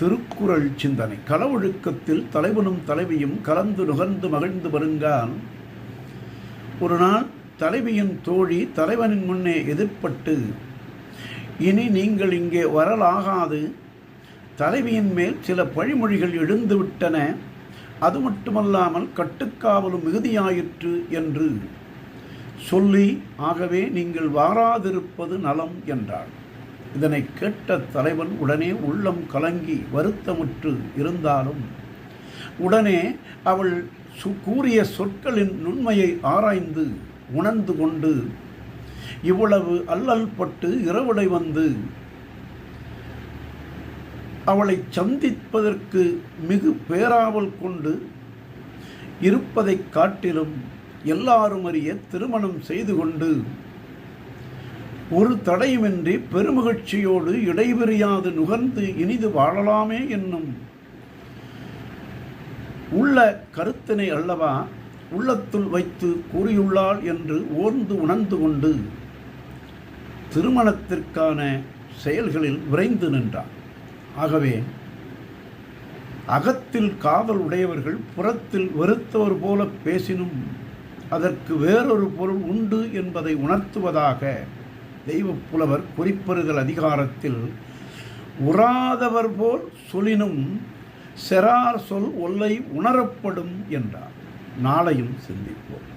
திருக்குறள் சிந்தனை. களவொழுக்கத்தில் தலைவனும் தலைவியும் கலந்து நுகர்ந்து மகிழ்ந்து வருங்கால், ஒரு நாள் தலைவியின் தோழி தலைவனின் முன்னே எதிர்ப்பட்டு, இனி நீங்கள் இங்கே வரலாகாது, தலைவியின் மேல் சில பழிமொழிகள் எழுந்துவிட்டன, அது மட்டுமல்லாமல் கட்டுக்காவலும் மிகுதியாயிற்று என்று சொல்லி, ஆகவே நீங்கள் வாராதிருப்பது நலம் என்றாள். இதனை கேட்ட தலைவன் உடனே உள்ளம் கலங்கி வருத்தமுற்று இருந்தாலும், உடனே அவள் கூறிய சொற்களின் நுண்மையை ஆராய்ந்து உணர்ந்து கொண்டு, இவ்வளவு அல்லல் பட்டு இரவுடை வந்து அவளை சந்திப்பதற்கு மிகு பேராவல் கொண்டு இருப்பதைக் காட்டிலும் எல்லாரும் அறிய திருமணம் செய்து கொண்டு ஒரு தடையுமின்றி பெருமகிழ்ச்சியோடு இடைபிரியாது நுகர்ந்து இனிது வாழலாமே என்னும் உள்ள கருத்தினை அல்லவா உள்ளத்துள் வைத்து கூறியுள்ளாள் என்று ஓர்ந்து உணர்ந்து கொண்டு திருமணத்திற்கான செயல்களில் விரைந்து நின்றார். ஆகவே அகத்தில் காதல் உடையவர்கள் புறத்தில் வெறுத்தவர் போல பேசினும் அதற்கு வேறொரு பொருள் உண்டு என்பதை உணர்த்துவதாக தெய்வப் புலவர் குறிப்பறிதல் அதிகாரத்தில், உறாதவர் போல் சொல்லினும் செரார் சொல் ஒல்லை உணரப்படும் என்றார். நாளையும் சிந்திப்போம்.